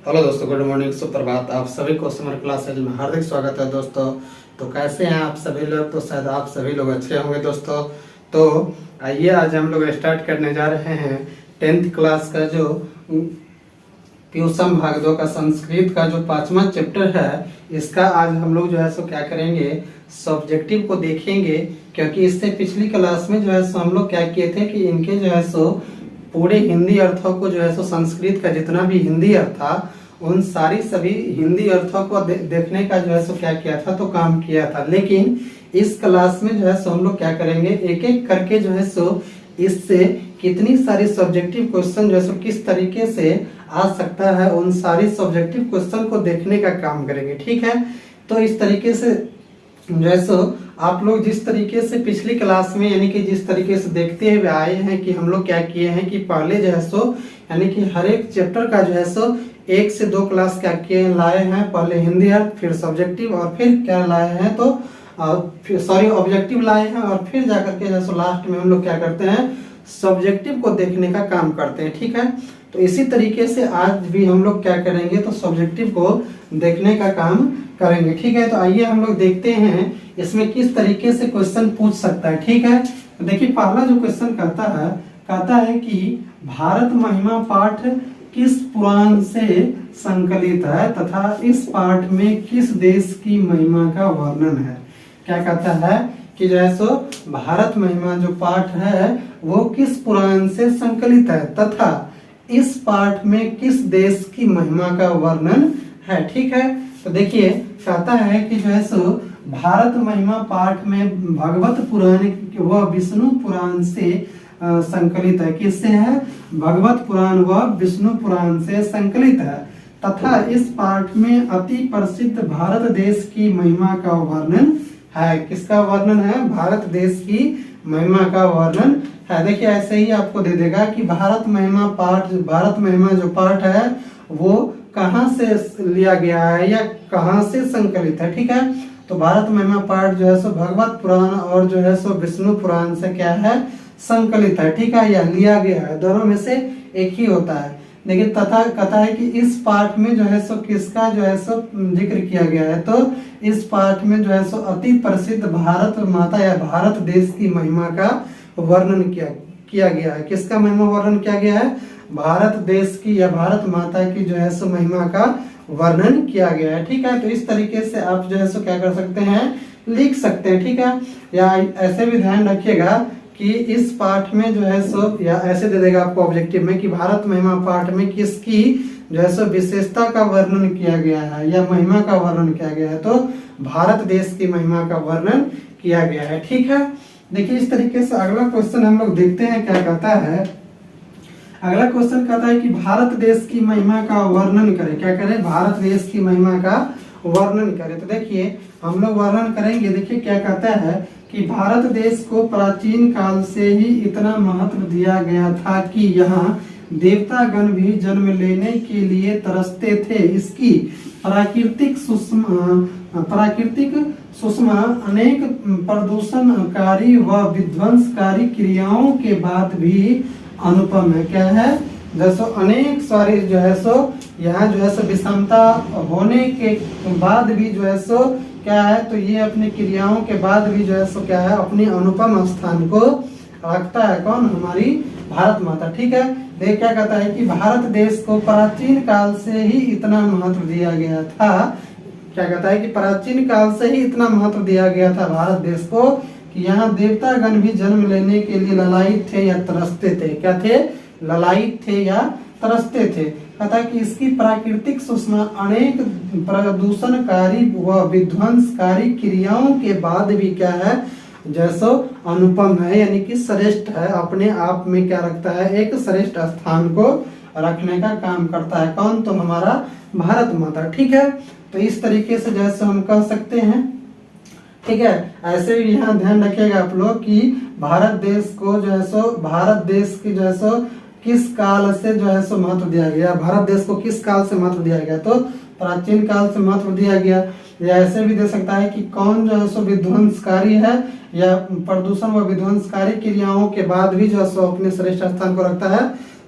Hello दोस्तों, good morning, सुप्रभात। आप सभी को समर क्लासेज में हार्दिक स्वागत है दोस्तों। तो कैसे हैं आप सभी लोग? तो शायद आप सभी लोग अच्छे होंगे दोस्तों। तो आइए आज हम लोग स्टार्ट करने जा रहे हैं 10th क्लास का जो ट्यूशन भाग 2 का संस्कृत का जो 5वां चैप्टर है, इसका आज हम लोग जो है सो क्या करेंगे, सब्जेक्टिव को देखेंगे। क्योंकि इससे पिछली क्लास में जो है सो हम लोग क्या किए थे कि इनके जो है सो पूरे हिंदी अर्थों को जो है सो संस्कृत का जितना भी हिंदी अर्थ था, उन सभी हिंदी अर्थों को देखने का जो है सो क्या किया था, तो काम किया था। लेकिन इस क्लास में जो है सो हम लोग क्या करेंगे, एक एक करके जो है सो इससे कितनी सारी सब्जेक्टिव क्वेश्चन जो है सो किस तरीके से आ सकता है, उन सारी सब्जेक्टिव क्वेश्चन को देखने का काम करेंगे। ठीक है, तो इस तरीके से जो है सो आप लोग जिस तरीके से पिछली क्लास में यानी कि जिस तरीके से देखते हुए आए हैं कि हम लोग क्या किए हैं कि पहले जो है सो यानी कि हर एक चैप्टर का जो है सो 1 से 2 क्लास क्या किए लाए हैं। पहले हिंदी अर्थ, फिर सब्जेक्टिव, और फिर क्या लाए हैं तो ऑब्जेक्टिव लाए हैं, और फिर जाकर के जैसे लास्ट में हम लोग क्या करते हैं, सब्जेक्टिव को देखने का काम करते हैं। ठीक है, तो इसी तरीके से आज भी हम लोग क्या करेंगे, तो सब्जेक्टिव को देखने का काम करेंगे। ठीक है, तो आइए हम लोग देखते हैं इसमें किस तरीके से क्वेश्चन पूछ सकता है। ठीक है, तो देखिए पहला जो क्वेश्चन कहता है कि भारत महिमा पाठ किस पुराण से संकलित है तथा इस पाठ में किस देश की महिमा का वर्णन है। क्या कहता है कि जो है सो भारत महिमा जो पाठ है वो किस पुराण से संकलित है तथा इस पाठ में किस देश की महिमा का वर्णन है। ठीक है, तो देखिए कहता है कि जो है सो भारत महिमा पाठ में भगवत पुराण व विष्णु पुराण से संकलित है। किससे है? भगवत पुराण व विष्णु पुराण से संकलित है तथा इस पाठ में अति प्रसिद्ध भारत देश की महिमा का वर्णन है। किसका वर्णन है? भारत देश की महिमा का वर्णन है। देखिए ऐसे ही आपको दे देगा कि भारत महिमा जो पाठ है वो कहाँ से लिया गया है या कहाँ से संकलित है। ठीक है, तो भारत महिमा पाठ जो है सो भगवत पुराण और जो है सो विष्णु पुराण से क्या है, संकलित है। ठीक है, या लिया गया है, दोनों में से एक ही होता है। लेकिन तथा कहता है कि इस पाठ में जो है सो किसका जो है सो जिक्र किया गया है, तो इस पाठ में जो है सो अति प्रसिद्ध भारत माता या भारत देश की महिमा का वर्णन किया गया है। किसका महिमा वर्णन किया गया है? भारत देश की या भारत माता की जो है सो महिमा का वर्णन किया गया है। ठीक है, तो इस तरीके से आप जो है सो क्या कर सकते हैं, लिख सकते हैं। ठीक है, या ऐसे भी ध्यान रखिएगा कि इस पाठ में जो है सो या ऐसे दे देगा आपको ऑब्जेक्टिव में कि भारत महिमा पाठ में किसकी जो है सो विशेषता का वर्णन किया गया है या महिमा का वर्णन किया गया है, तो भारत देश की महिमा का वर्णन किया गया है। ठीक है, देखिए इस तरीके से अगला क्वेश्चन हम लोग देखते हैं क्या कहता है। अगला क्वेश्चन कहता है कि भारत देश की महिमा का वर्णन करें। क्या करें? भारत देश की महिमा का वर्णन करें। तो देखिए हम लोग वर्णन करेंगे। देखिए क्या कहता है कि भारत देश को प्राचीन काल से ही इतना महत्व दिया गया था कि यहाँ देवतागण भी जन्म लेने के लिए तरसते थे। इसकी प्राकृतिक सुषमा अनेक प्रदूषणकारी व विध्वंसकारी क्रियाओं के बाद भी अनुपम है। क्या है? जैसो अनेक सारी जो है सो यहाँ जो है सो विषमता होने के बाद भी जो है सो क्या है, तो ये अपनी क्रियाओं के बाद भी जो है सो क्या है, अपनी अनुपम स्थान को रखता है। कौन? हमारी भारत माता। ठीक है, देख क्या कहता है कि भारत देश को प्राचीन काल से ही इतना महत्व दिया गया था। क्या कहता है कि प्राचीन काल से ही इतना महत्व दिया गया था भारत देश को कि यहाँ देवतागण भी जन्म लेने के लिए ललायित थे या तरसते थे। क्या थे? ललायित थे या तरसते थे। कहता है कि इसकी प्राकृतिक सुषमा अनेक प्रदूषणकारी व विध्वंसकारी क्रियाओं के बाद भी क्या है, जैसो अनुपम है, यानी कि श्रेष्ठ है। अपने आप में क्या रखता है, एक श्रेष्ठ स्थान को रखने का काम करता है। कौन? तो हमारा भारत माता। ठीक है, तो इस तरीके से जैसे हम कह सकते हैं। ठीक है, ऐसे ही यहाँ ध्यान रखिएगा आप लोग कि भारत देश को जो है सो भारत देश की जो है सो किस काल से जो है सो महत्व दिया गया। भारत देश को किस काल से महत्व दिया गया, तो प्राचीन काल से महत्व दिया गया। या ऐसे भी दे सकता है कि कौन जो है सो विध्वंसकारी है या प्रदूषण व विध्वंसकारी क्रियाओं के बाद भी जो है सो अपने श्रेष्ठ स्थान को रखता है,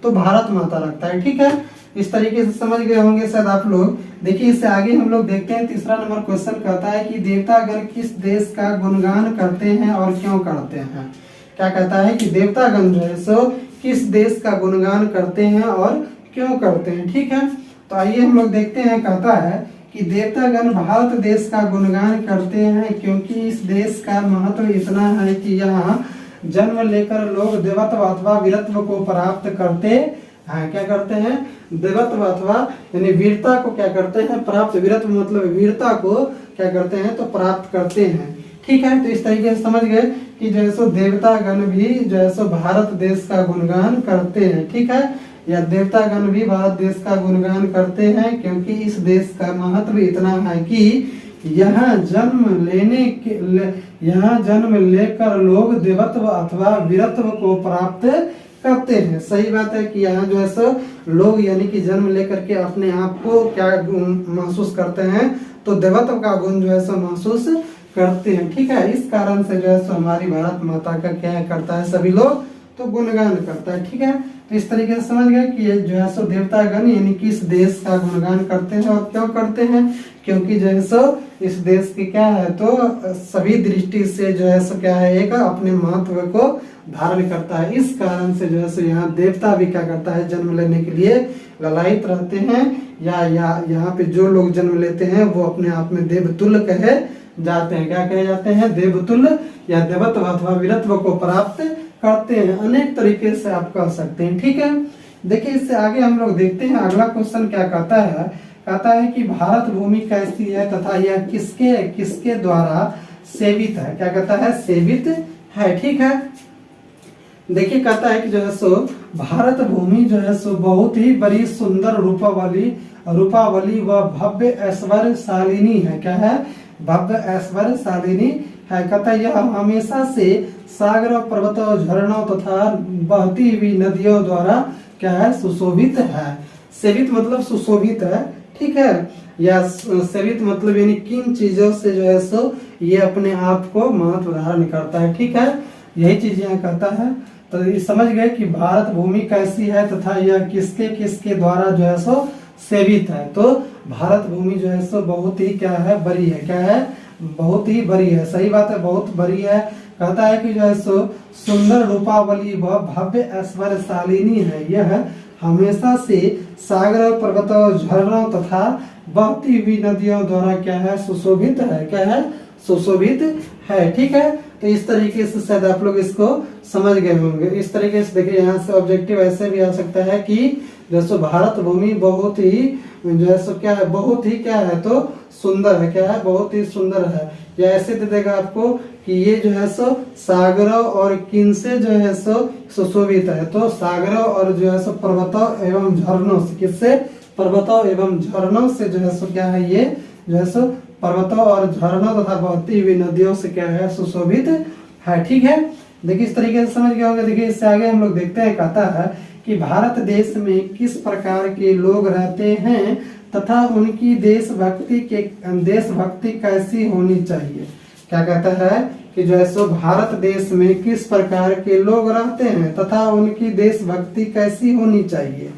तो भारत माता रखता है। ठीक है, इस तरीके से समझ गए होंगे शायद आप लोग। देखिए इससे आगे हम लोग देखते हैं, तीसरा नंबर क्वेश्चन कहता है कि देवतागण किस देश का गुणगान करते हैं और क्यों करते हैं। क्या कहता है कि देवतागण जो है सो किस देश का गुणगान करते हैं और क्यों करते हैं। ठीक है, तो आइए हम लोग देखते हैं। कहता है कि देवतागण भारत देश का गुणगान करते हैं क्योंकि इस देश का महत्व इतना है कि यहाँ जन्म लेकर लोग देवत्व अथवा वीरत्व को प्राप्त करते हैं। क्या करते हैं? देवत्व अथवा यानी वीरता को क्या करते हैं? प्राप्त। वीरत्व मतलब वीरता को क्या करते हैं? तो प्राप्त करते हैं। ठीक है, तो इस तरीके से समझ गए कि जैसो देवतागण भी जैसो भारत देश का गुणगान करते हैं। ठीक है, या देवतागण भी भारत देश का गुणगान करते हैं क्योंकि इस देश का महत्व इतना है कि यहाँ जन्म लेकर लोग देवत्व अथवा वीरत्व को प्राप्त करते हैं। सही बात है कि यहाँ जो है सो लोग यानी कि जन्म लेकर के अपने आप को क्या महसूस करते हैं? तो देवत्व का गुण जो है सो महसूस करते हैं। ठीक है, इस कारण से जो है सो हमारी भारत माता का क्या करता है? सभी लोग तो गुणगान करता है। ठीक है, तो इस तरीके से समझ गए कि ये जो है सो देवतागण यानी कि इस देश का गुणगान करते हैं और क्यों करते हैं? क्योंकि जो है सो इस देश की क्या है तो सभी दृष्टि से जो है सो क्या है एक अपने महत्व को धारण करता है। इस कारण से जो है सो यहाँ देवता भी क्या करता है? जन्म लेने के लिए ललायित रहते हैं, या यहाँ पे जो लोग जन्म लेते हैं वो अपने आप में देवतुल्य कहे जाते हैं। क्या कहे जाते हैं? देवतुल्य या देवत्व अथवा वीरत्व को प्राप्त करते हैं। अनेक तरीके से आप कह सकते हैं। ठीक है, देखिए इससे आगे हम लोग देखते हैं अगला क्वेश्चन क्या कहता है। कहता है कि भारत भूमि कैसी है तथा यह किसके किसके द्वारा सेवित है। क्या कहता है? सेवित है। ठीक है, देखिए कहता है कि जो है सो भारत भूमि जो है सो बहुत ही बड़ी सुंदर रूपावली व भव्य ऐश्वर्यशालिनी है। क्या है? भव्य ऐश्वर्यशालिनी है। कहता है यह हमेशा से सागर पर्वतों झरनों तथा बहती हुई नदियों द्वारा क्या है? सुशोभित है। सेवित मतलब सुशोभित है। ठीक है, या सेवित मतलब यानी किन चीजों से जो है सो ये अपने आप को महत्व धारण करता है। ठीक है, यही चीज यहाँ कहता है। तो ये समझ गए कि भारत भूमि कैसी है तथा यह किसके किसके द्वारा जो है सो सेवित है। तो भारत भूमि जो है सो बहुत ही क्या है? बड़ी है। क्या है? बहुत ही बड़ी है। सही बात है, बहुत बड़ी है। कहता है कि जो है सो सुंदर रूपावली व भव्य ऐश्वर्यशालिनी है। यह हमेशा से सागर पर्वतों झरनों तथा बहती हुई नदियों द्वारा क्या है? सुशोभित है। क्या है? सुशोभित है। ठीक है, तो इस तरीके से शायद आप लोग इसको समझ गए होंगे। इस तरीके से देखिए यहाँ से ऑब्जेक्टिव ऐसे भी आ सकता है कि जैसे भारत भूमि बहुत ही जैसे क्या है? बहुत ही क्या है तो सुंदर है। क्या है? बहुत ही सुंदर है। या ऐसे दे देगा आपको कि ये जो है सो सागरों और किन से जो है सो सुशोभित है। तो सागरों और जो है सो पर्वतों एवं झरनों से, किससे? पर्वतों एवं झरनों से जो है सो क्या है? ये जो है सो पर्वतों और झरनों तथा बहती हुई नदियों से क्या है? सुशोभित है। ठीक है, देखिए इस तरीके से समझ गए होंगे। देखिए इससे आगे हम लोग देखते हैं। कहता है कि भारत देश में किस प्रकार के लोग रहते हैं तथा उनकी देशभक्ति कैसी होनी चाहिए। क्या कहता है कि जो है सो भारत देश में किस प्रकार के लोग रहते हैं तथा उनकी देशभक्ति कैसी होनी चाहिए।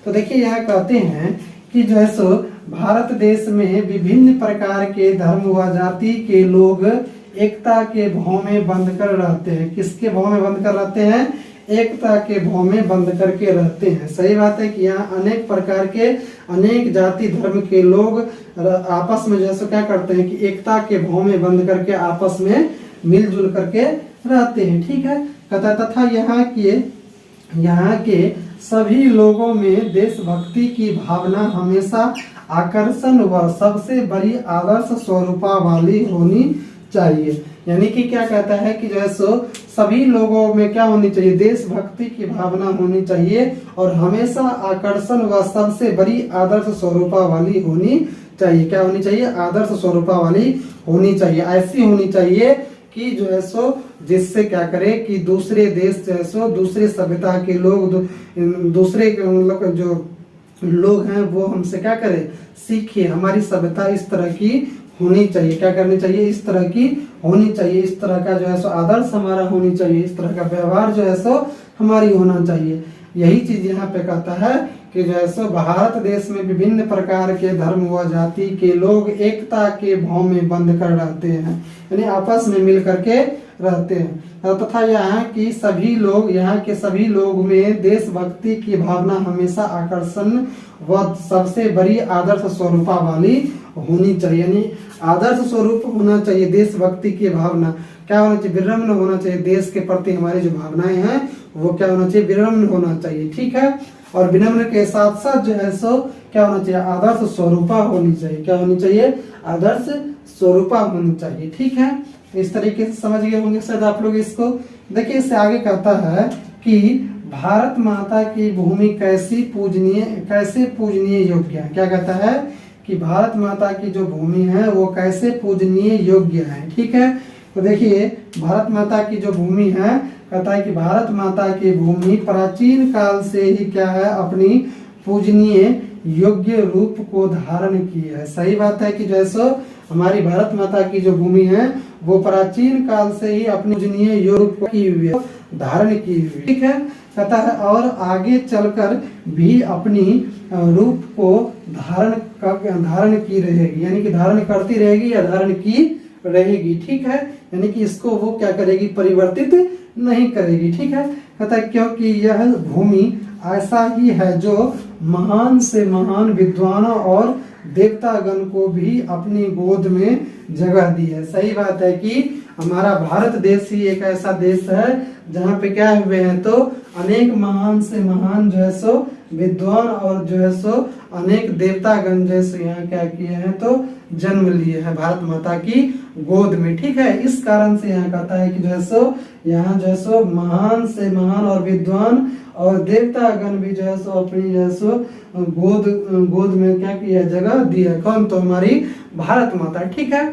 तो देखिए यहाँ कहते हैं कि जो है सो भारत देश में विभिन्न प्रकार के धर्म व जाति के लोग एकता के भाव में बंध कर रहते हैं। किसके भाव में बंध कर रहते हैं? एकता के भाव में बंध करके रहते हैं। सही बात है कि यहाँ अनेक प्रकार के अनेक जाति धर्म के लोग आपस में जैसे क्या करते हैं कि एकता के भाव में बंध करके आपस में मिलजुल करके रहते हैं। ठीक है, कहता तथा यहाँ के सभी लोगों में देशभक्ति की भावना हमेशा आकर्षण व सबसे बड़ी आदर्श स्वरूपा वाली होनी चाहिए। यानी कि क्या कहता है कि जो है सो सभी लोगों में क्या होनी चाहिए? देशभक्ति की भावना होनी चाहिए और हमेशा आकर्षण व सबसे बड़ी आदर्श स्वरूपा वाली होनी चाहिए। क्या होनी चाहिए? आदर्श स्वरूपा वाली होनी चाहिए। ऐसी होनी चाहिए कि जो है सो जिससे क्या करे कि दूसरे देश जो है सो दूसरे सभ्यता के लोग दूसरे मतलब जो लोग हैं वो हमसे क्या करे? सीखे। हमारी सभ्यता इस तरह की होनी चाहिए। क्या करनी चाहिए? इस तरह की होनी चाहिए। इस तरह का जो है सो आदर्श हमारा होनी चाहिए। इस तरह का व्यवहार जो है सो हमारी होना चाहिए। यही चीज यहाँ पे कहता है कि जो है सो भारत देश में विभिन्न प्रकार के धर्म व जाति के लोग एकता के भाव में बंध कर रहते हैं, यानी आपस में मिल करके रहते हैं तथा यहाँ के सभी लोग में देशभक्ति की भावना हमेशा आकर्षण व सबसे बड़ी आदर्श स्वरूपा वाली होनी चाहिए, यानी आदर्श स्वरूप होना चाहिए। देशभक्ति की भावना क्या होना चाहिए? विनम्र होना चाहिए। देश के प्रति हमारी जो भावनाएं हैं वो क्या होना चाहिए? विनम्र होना चाहिए, ठीक है। और विनम्र के साथ साथ जो है सो क्या होना चाहिए? आदर्श स्वरूपा होनी चाहिए। क्या होनी चाहिए? आदर्श स्वरूपा होनी चाहिए, ठीक है। इस तरीके से समझ गए होंगे शायद आप लोग इसको। देखिए इससे आगे कहता है कि भारत माता की भूमि कैसे पूजनीय योग्य है। क्या कहता है कि भारत माता की जो भूमि है वो कैसे पूजनीय योग्य है, ठीक है। तो देखिए भारत माता की जो भूमि है, कहता है कि भारत माता की भूमि प्राचीन काल से ही क्या है? अपनी पूजनीय योग्य रूप को धारण की है। सही बात है कि जैसो हमारी भारत माता की जो भूमि है वो प्राचीन काल से ही अपनी पूजनीय रूप की हुई है, धारण की हुई, ठीक है। कहता है और आगे चलकर भी अपनी रूप को धारण की रहेगी, यानी कि धारण करती रहेगी या धारण की रहेगी, ठीक है। यानी कि इसको वो क्या करेगी? परिवर्तित नहीं करेगी, ठीक है। कहता है क्योंकि यह भूमि ऐसा ही है जो महान से महान विद्वानों और देवतागण को भी अपनी गोद में जगह दी है। सही बात है कि हमारा भारत देश ही एक ऐसा देश है जहाँ पे क्या हुए हैं? तो अनेक महान से महान जो है सो विद्वान और जो है सो अनेक देवतागण जैसे यहाँ क्या किए हैं? तो जन्म लिए हैं भारत माता की गोद में, ठीक है। इस कारण से यहाँ कहता है कि जो है सो यहाँ जो है सो महान से महान और विद्वान और देवतागण भी जो है सो अपनी जो है सो गोद में क्या किया? जगह दी है। कौन? तो हमारी भारत माता, ठीक है।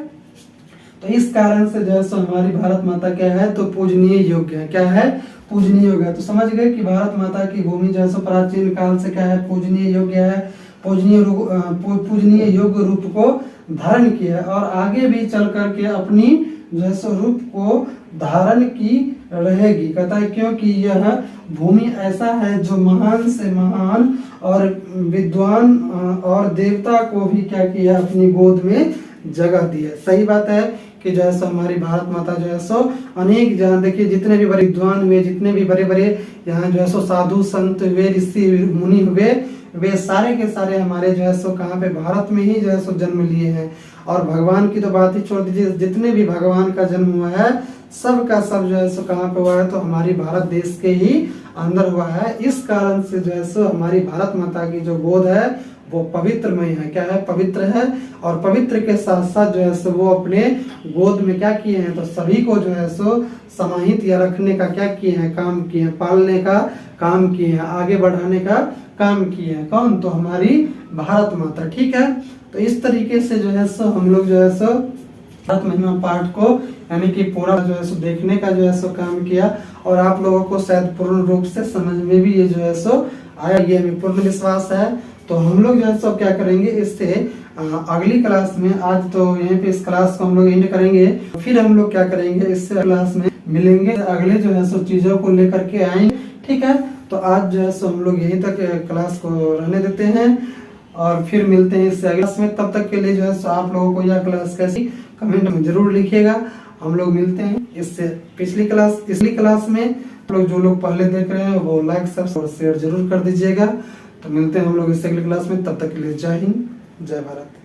तो इस कारण से जो है सो हमारी भारत माता क्या है? तो पूजनीय योग्य है। क्या है? पूजनीय योग्य है। तो समझ गए कि भारत माता की भूमि जो है सो प्राचीन काल से क्या है? पूजनीय योग्य है, पूजनीय योग्य रूप को धारण किया है और आगे भी चल करके अपनी जो है सो रूप को धारण की रहेगी। कहता है क्योंकि यह भूमि ऐसा है जो महान से महान और विद्वान और देवता को भी क्या किया? अपनी गोद में जगह दी है। सही बात है कि जो है सो हमारी भारत माता जो है सो अनेक जहाँ देखिए जितने भी बड़े विद्वान हुए, जितने भी बड़े बड़े यहाँ जो है सो साधु संत हुए, ऋषि मुनि हुए, वे सारे के सारे हमारे जो है सो कहाँ पे? भारत में ही जो है सो जन्म लिए हैं। और भगवान की तो बात ही छोड़ दीजिए, जितने भी भगवान का जन्म हुआ है सब का सब जो है सो कहाँ पे हुआ है? तो हमारी भारत देश के ही अंदर हुआ है। इस कारण से जो है सो हमारी भारत माता की जो गोद है वो पवित्रमय है। क्या है? पवित्र है। और पवित्र के साथ साथ जो है सो वो अपने गोद में क्या किए हैं? तो सभी को जो है सो समाहित या रखने का क्या किए हैं? काम किए हैं, पालने का काम किए हैं, आगे बढ़ाने का काम किए हैं। कौन? तो हमारी भारत माता, ठीक है। तो इस तरीके से जो है सो हम लोग जो है सो भारत महिमा पाठ को यानी कि पूरा जो है सो देखने का जो है सो काम किया और आप लोगों को शायद पूर्ण रूप से समझ में भी ये जो है सो आया, ये हमें पूर्ण विश्वास है। तो हम लोग जो है सो क्या करेंगे इससे अगली क्लास में, आज तो यहीं पे इस क्लास को हम लोग एंड करेंगे, फिर हम लोग क्या करेंगे इससे क्लास में मिलेंगे, अगले जो है सो चीजों को लेकर के आएंगे, ठीक है। तो आज जो है सो हम लोग यहीं तक क्लास को रहने देते हैं और फिर मिलते हैं इससे अगले क्लास में। तब तक के लिए जो है सो आप लोगों को यह क्लास कैसी कमेंट में जरूर लिखिएगा। हम लोग मिलते हैं इससे पिछली क्लास में। आप लोग जो लोग पहले देख रहे हैं वो लाइक सब और शेयर जरूर कर दीजिएगा। तो मिलते हैं हम लोग इससे अगली क्लास में, तब तक के लिए जय हिंद, जय भारत।